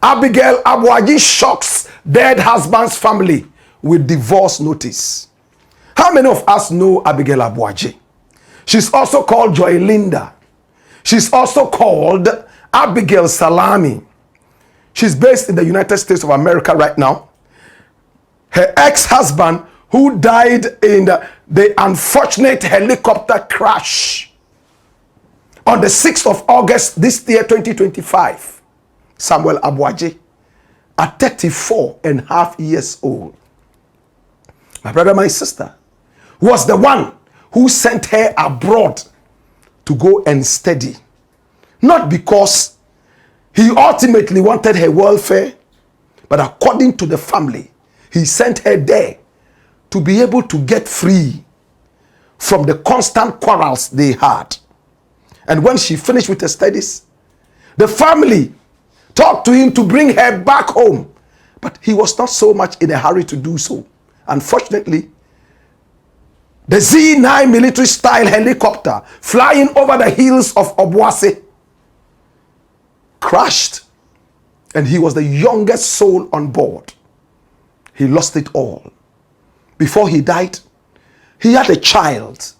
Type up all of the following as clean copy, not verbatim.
Abigail Aboagye shocks dead husband's family with divorce notice. How many of us know Abigail Aboagye? She's also called Joy Linda. She's also called Abigail Salami. She's based in the United States of America right now. Her ex-husband, who died in the unfortunate helicopter crash on the 6th of August this year, 2025, Samuel Aboagye, at 34 and a half years old. My brother, my sister, was the one who sent her abroad to go and study. Not because he ultimately wanted her welfare, but according to the family, he sent her there to be able to get free from the constant quarrels they had. And when she finished with her studies, the family talked to him to bring her back home, but he was not so much in a hurry to do so. Unfortunately, the Z9 military style helicopter flying over the hills of Obuasi crashed, and he was the youngest soul on board. He lost it all. Before he died, he had a child,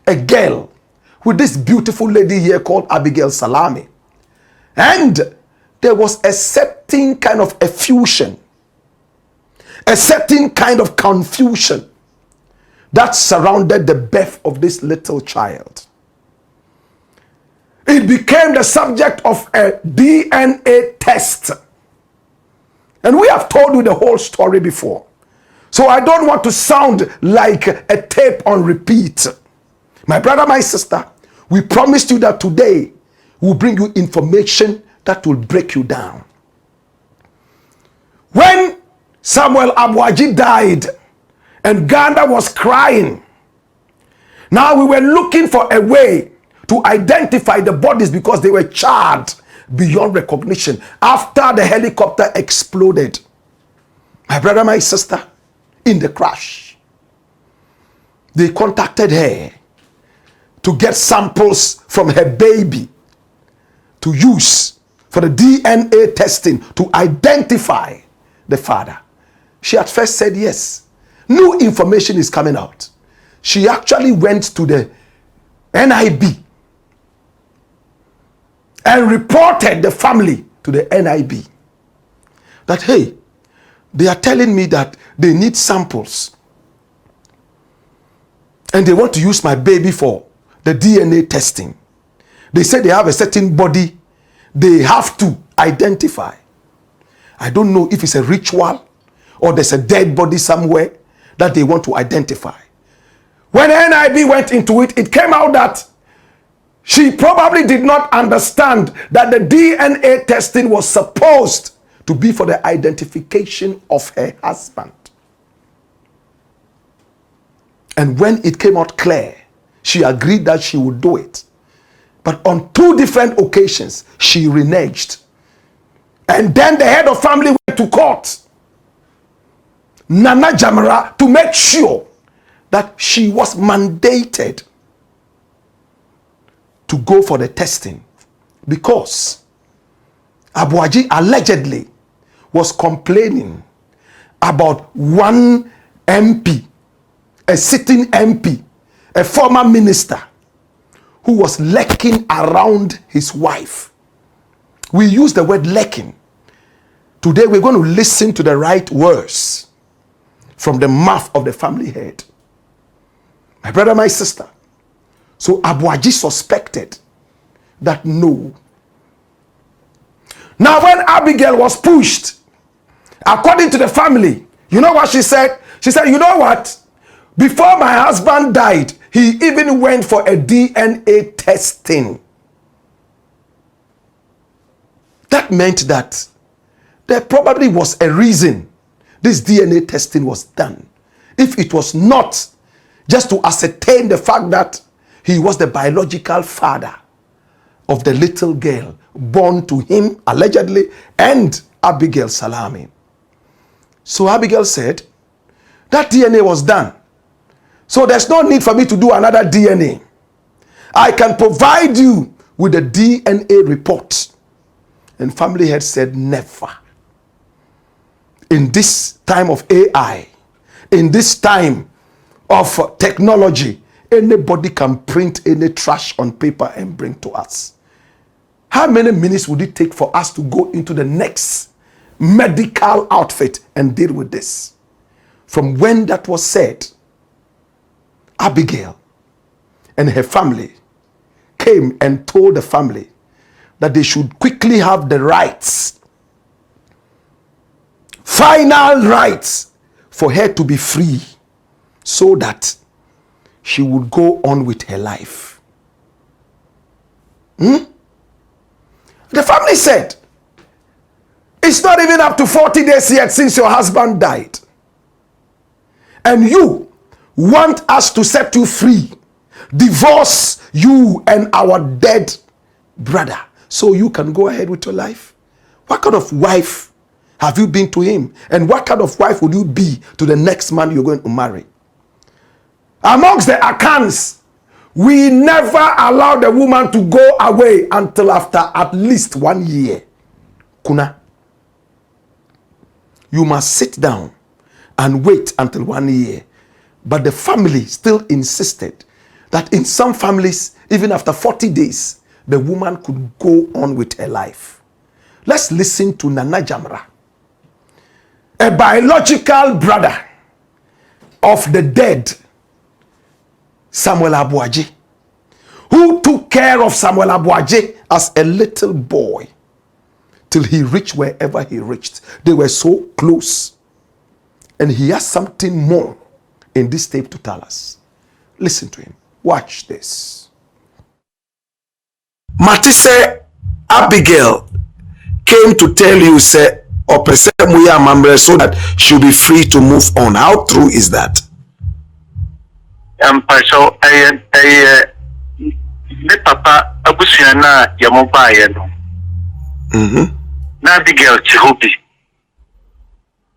a girl, with this beautiful lady here called Abigail Salami. And there was a certain kind of effusion, a certain kind of confusion that surrounded the birth of this little child. It became the subject of a DNA test. And we have told you the whole story before. So I don't want to sound like a tape on repeat. My brother, my sister, we promised you that today we'll bring you information that will break you down. When Samuel Aboagye died and Ghana was crying, now we were looking for a way to identify the bodies because they were charred beyond recognition after the helicopter exploded. My brother, my sister, in the crash, they contacted her to get samples from her baby to use for the DNA testing to identify the father. She at first said yes. New information is coming out. She actually went to the NIB and reported the family to the NIB that, hey, they are telling me that they need samples and they want to use my baby for the DNA testing. They say they have a certain body they have to identify. I don't know if it's a ritual or there's a dead body somewhere that they want to identify. When NIB went into it, it came out that she probably did not understand that the DNA testing was supposed to be for the identification of her husband. And when it came out clear, she agreed that she would do it. But on 2 different occasions, she reneged. And then the head of family went to court, Nana Jamra, to make sure that she was mandated to go for the testing, because Aboagye allegedly was complaining about one MP, a sitting MP, a former minister, who was lurking around his wife. We use the word lurking. Today we're going to listen to the right words from the mouth of the family head. My brother, my sister. So Aboagye suspected that no. Now when Abigail was pushed, according to the family, you know what she said? She said, you know what? Before my husband died, he even went for a DNA testing. That meant that there probably was a reason this DNA testing was done. If it was not just to ascertain the fact that he was the biological father of the little girl born to him, allegedly, and Abigail Salami. So Abigail said, that DNA was done. So there's no need for me to do another DNA. I can provide you with a DNA report. And family head said, never. In this time of AI, in this time of technology, anybody can print any trash on paper and bring to us. How many minutes would it take for us to go into the next medical outfit and deal with this? From when that was said, Abigail and her family came and told the family that they should quickly have the rights, final rights, for her to be free so that she would go on with her life. The family said, it's not even up to 40 days yet since your husband died. And you want us to set you free, divorce you and our dead brother, so you can go ahead with your life? What kind of wife have you been to him? And what kind of wife would you be to the next man you're going to marry? Amongst the Akans, we never allow the woman to go away until after at least 1 year. Kuna, you must sit down and wait until 1 year. But the family still insisted that in some families, even after 40 days, the woman could go on with her life. Let's listen to Nana Jamra, a biological brother of the dead Samuel Aboagye, who took care of Samuel Aboagye as a little boy till he reached wherever he reached. They were so close. And he has something more in this tape to tell us. Listen to him. Watch this. Matisse Abigail came to tell you, say, so that she'll be free to move on. How true is that? So me papa abusiana yamobaye no. Na Abigail Chihobi.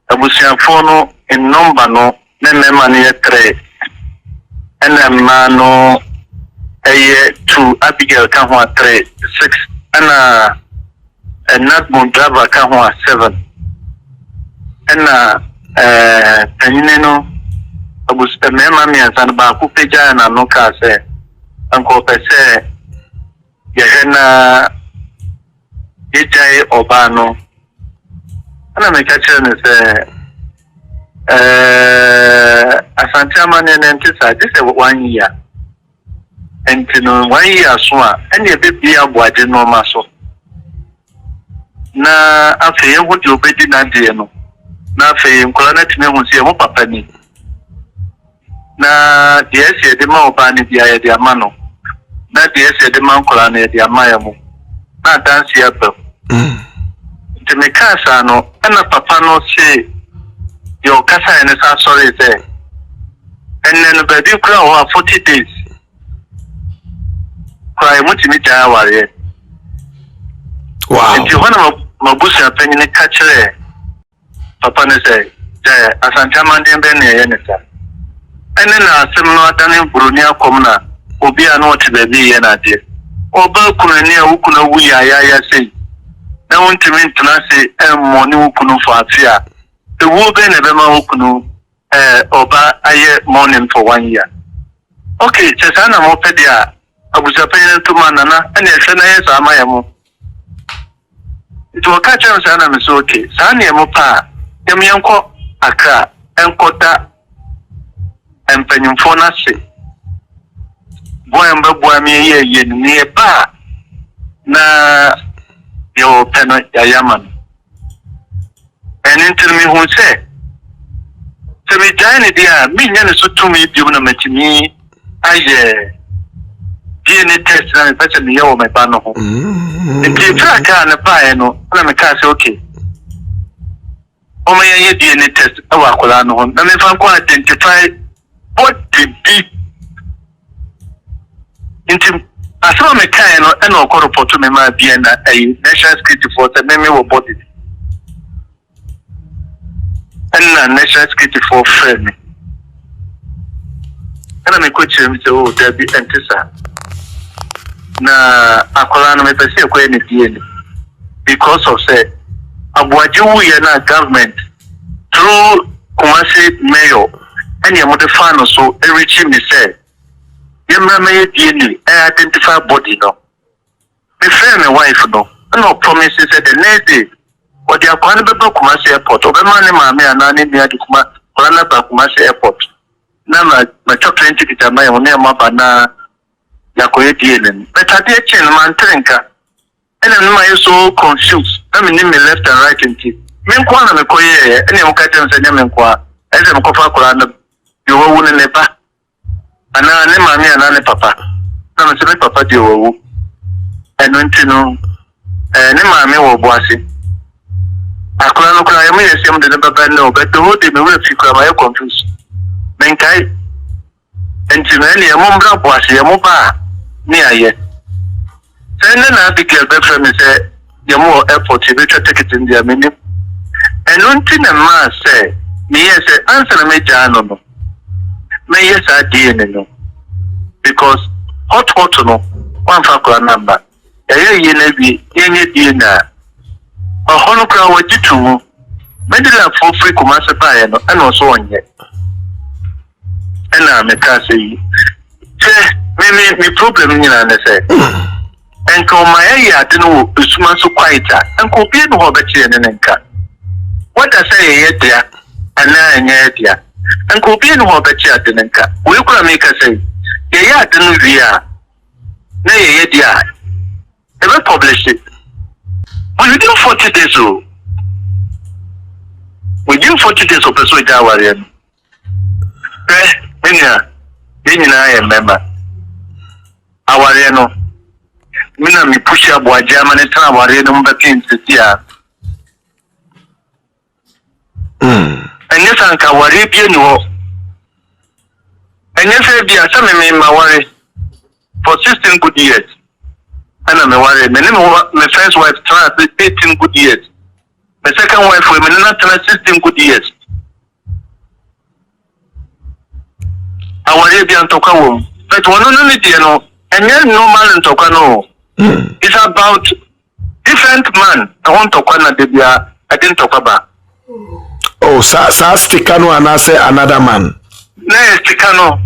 Abusianfo no in number no na mema ne 3. Ena ma no 2, Abigail ka ho 3, 6. Ena not driver ka ho 7. Ena tanyine no abusta mema mi ansan ba ku peja na no ka se anko pese yehena ejai obano ana me ka chere ne se asante amane ne ntisa this is 1 year and no 1 year so a ene bebi Aboagye no ma so na afi yehu di obedi na de no na afi nkola na timi hu se mo papa ni na DS de ma obani dia de amano na DS de ma nkola na de amaya mo na dance ya pe de me kasa no ana papa no se yo kasa ene sa sorry say enne no baby kura o 40 days kwa mutimi ja ware wow nti hona mabusu apanyi ne ka kire papa ne say ja asante amande be ne ye ne sa ene na asem no adane buruni akom na obi a no te baby ye na de oba kuna ne awukuna wuya ya sei na wontimi ntena se emmo ne wukunu fo afia the wo be ne be ma wukunu oba aye morning for 1 year okay chesa na mo pedia abusapen to manana ene hwe na ye sa amayemo it will catch us na me so okay sa na mo pa dem yenko Accra enkota empanyimfo na se boy mbabua mi ye ni ba na yo peno yayaman and until me who say to me join dia me nya so to me bi na matimi aye DNA test na me me yo me ba no ho nti tra ka na pa no na me ka say okay o me ye DNA test awa kola no ho na me fa ko identify what did be nti asama me kan no e na okọ report me ma bia na national security force me wo body and national security for friend and me coach me say oh there be entisa na akola no me pese ko ene die ni because of say Aboagye we na government through Kumasi mayor and your mother fan so everything me say Jamra may DNA identify body no. Me friend my wife no promises that the next day or the akwan be Kumasi airport or be man ma me anani me adi kuma Kolana ba Kumasi airport na ma chop 20 kitama ya me ma bana ya koye DNA but ade chain man trenka and I'm so confused I mean me left and right into me kwa na me koye ene mo ka tem se nyame kwa ese mo kofa Kolana yo wo ne neba ana ne ma me ana ne papa na me se me papa di wo eno ntino ne ma me wo boase akora no kora yemi yesem de baba no but the whole day me we fi kora ma confused men kai enti na ne mo mbra boase yemo ba ni aye sen na Abigail be from me say yemo airport be twa ticket in dia menu eno ntino ma say me yes answer me jano no me yes adie no because hot no one fa kora number ye na bi ye die na hono kra wajitu medila for free Kumasi bae no and also onye ena me ka say me problem nyina na say enko my ya de no usuma so quieter enko bi no ho be kire ne nka what I say ye dia ana nya dia enko bi no ho be kire de nka we kura me ka say ye ya de no via na ye dia they will publish it. Within 40 days, within 40 days of the Soja Warrior, I remember. Our no, Mina me push up what German and Warrior number 10 to year. And yes, Uncle Warrior, no. And yes, I be some in my worry for 16 good years. And I'm worried. My first wife tried 18 good years. My second wife, women not 16 good years. I worry beyond Tokawum. But one only, you know, and then no man in Tokano. It's about different man. I want Tokana Debia, I didn't talk about. Oh, Stikano and I say another man. No, Stikano.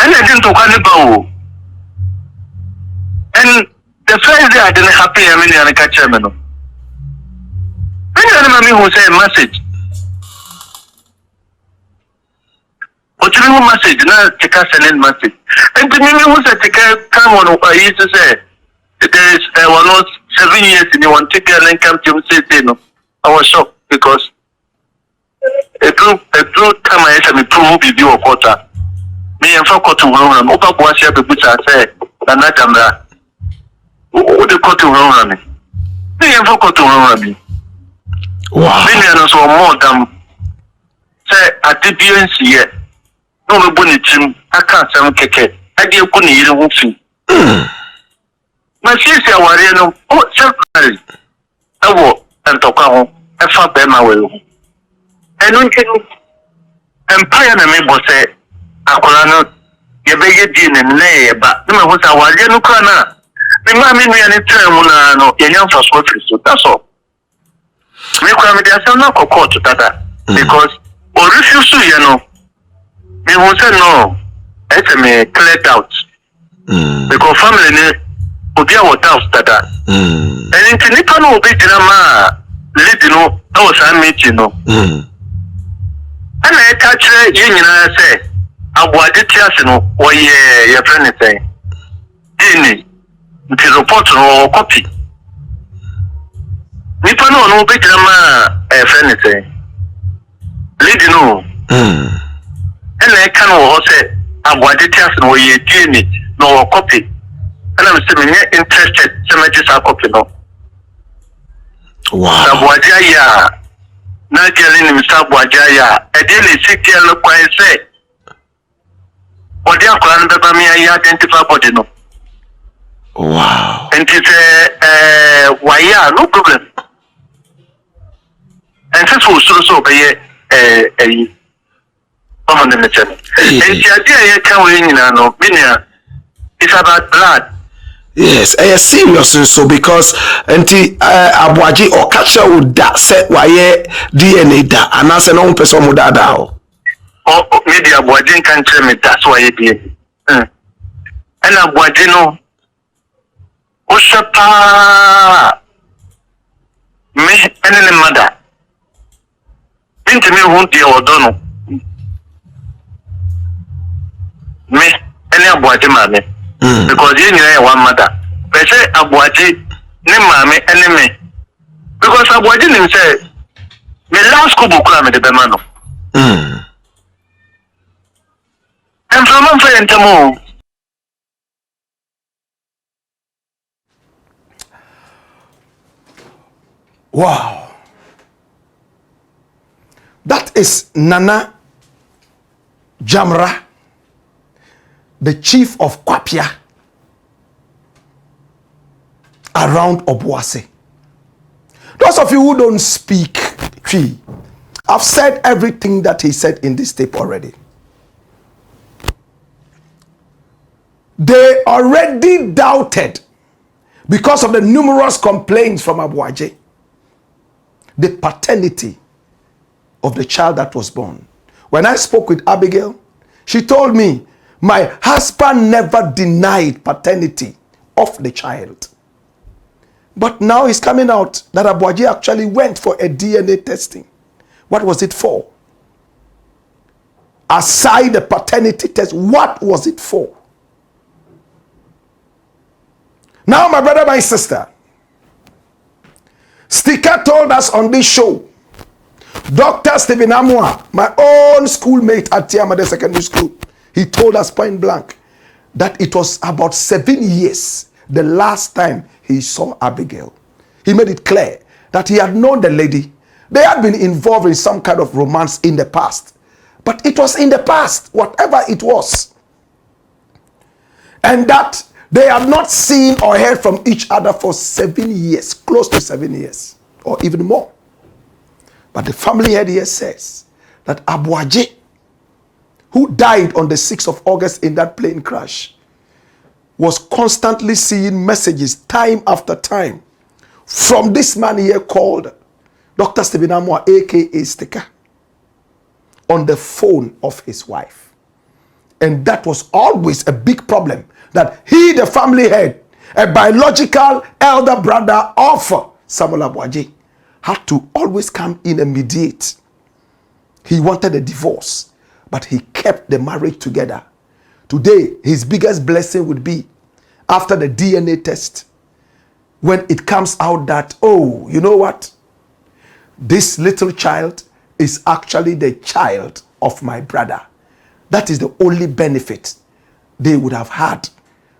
And I didn't talk about. And the first day I didn't happy, I mean, I catch him. And I who say a message. What do you message? Now take us an message. And the name was a take come on. I used to say there is 7 years in you want to take and come to say no. I was shocked because a true time I had me prove with you a quarter. Me and for to run over was here because I said that Jamra. Who the court to run me? Me and for to run me. Wow. Me and so more than say at the BNC yet. No me boni tim I can't say keke. I dey go ni yire wofi. My sister aware no oh certainly. Ewo entokwa ho e fa be ma we ho. Enu nti empire na me bo say akola no ye be ye di ne ne ye ba. Me ho say aware no kra na. Me ma me nua ne tren mu na no ye nya fa so free so that's all. Me kra me dey say na court tata because o refuse you know. Me who say no, it's me cleared out. Because family ne obi a what else that. And in Nipa no obi drama lead no, I was a meeting no. And I catch you nyina say Aboagye tiase no or ye your friend say. Dini, it is report no copy. Nipa no obi drama friend say. Lead no. And I can say, Aboagye tiase no ye dini no copy. And I'm saying interested to make this a copy no. Wow. Aboagye ya na gelin Mr. Aboagye ya e dey le siki lo kwan say. Odi akwa no beba me ya identify body no. Wow. And it's why no problem. And since we so be on the mission. And the idea you can win no meaning it's about blood. Yes, serious so because anti Aboagye or catcher would that set why DNA da and answer no person would that oh maybe Aboagye can tell me that's why it did. And Aboagye no Oshapa me any mother into me won't be or me any Aboagye mame because you know one mother they say Aboagye ne mame enemy because Aboagye himself me last school book me the bemano and from one friend tamo wow. That is Nana Jamra, the chief of Kwapia around Obuasi. Those of you who don't speak Twi, I've said everything that he said in this tape already. They already doubted because of the numerous complaints from Aboagye the paternity of the child that was born. When I spoke with Abigail, she told me, my husband never denied paternity of the child. But now it's coming out that Aboagye actually went for a DNA testing. What was it for? Aside the paternity test, what was it for? Now, my brother, my sister, Sticker told us on this show, Dr. Stephen Amwa, my own schoolmate at Tiamade Secondary School, he told us point blank that it was about 7 years the last time he saw Abigail. He made it clear that he had known the lady. They had been involved in some kind of romance in the past. But it was in the past, whatever it was. And that they had not seen or heard from each other for 7 years, close to 7 years, or even more. But the family head here says that Aboagye, who died on the 6th of August in that plane crash, was constantly seeing messages time after time from this man here called Dr. Stephen Amwa, aka Sticker, on the phone of his wife. And that was always a big problem, that he, the family head, a biological elder brother of Samuel Aboagye, had to always come in and mediate. He wanted a divorce, but he kept the marriage together. Today, his biggest blessing would be after the DNA test, when it comes out that, oh, you know what? This little child is actually the child of my brother. That is the only benefit they would have had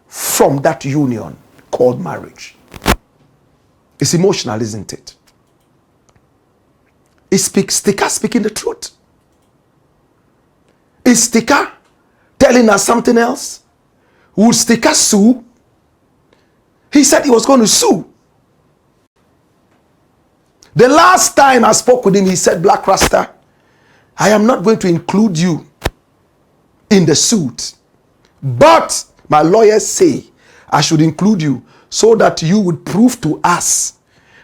from that union called marriage. It's emotional, isn't it? Is Sticker speaking the truth? Is Sticker telling us something else? Would Sticker sue? He said he was going to sue. The last time I spoke with him, he said, Black Rasta, I am not going to include you in the suit. But my lawyers say I should include you so that you would prove to us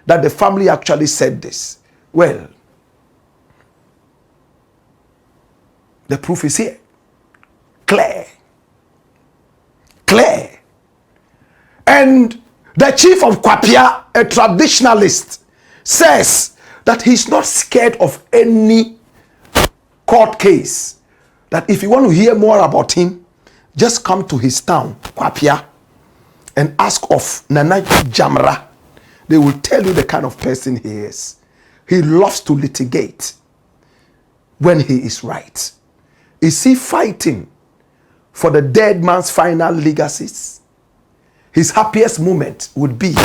that the family actually said this. Well, the proof is here. Clear. Clear. And the chief of Kwapia, a traditionalist, says that he's not scared of any court case. That if you want to hear more about him, just come to his town, Kwapia, and ask of Nana Jamra. They will tell you the kind of person he is. He loves to litigate when he is right. Is he fighting for the dead man's final legacies? His happiest moment would be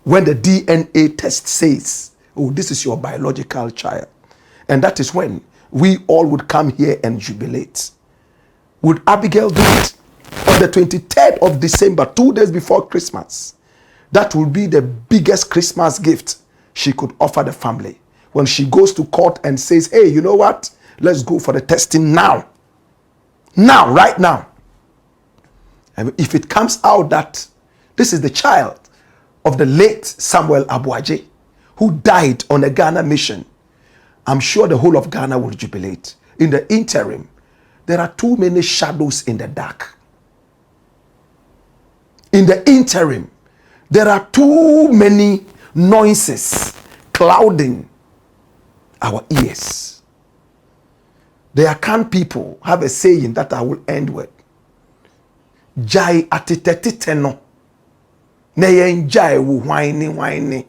when the DNA test says, oh, this is your biological child. And that is when we all would come here and jubilate. Would Abigail do it on the 23rd of December, 2 days before Christmas? That will be the biggest Christmas gift she could offer the family. When she goes to court and says, hey, you know what? Let's go for the testing now. Now, right now. And if it comes out that This is the child of the late Samuel Aboagye, who died on a Ghana mission. I'm sure the whole of Ghana will jubilate. In the interim, there are too many shadows in the dark. In the interim, there are too many noises clouding our ears. The Akan people have a saying that I will end with. Jai atitetiteno. Neye jai wu whiny.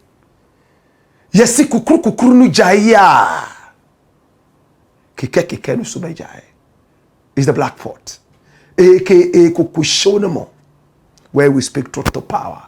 Yesi kukuru nu jai ya. Kike nu sube jai. Is the black pot. AKA kukushonemo. Where we speak truth to power.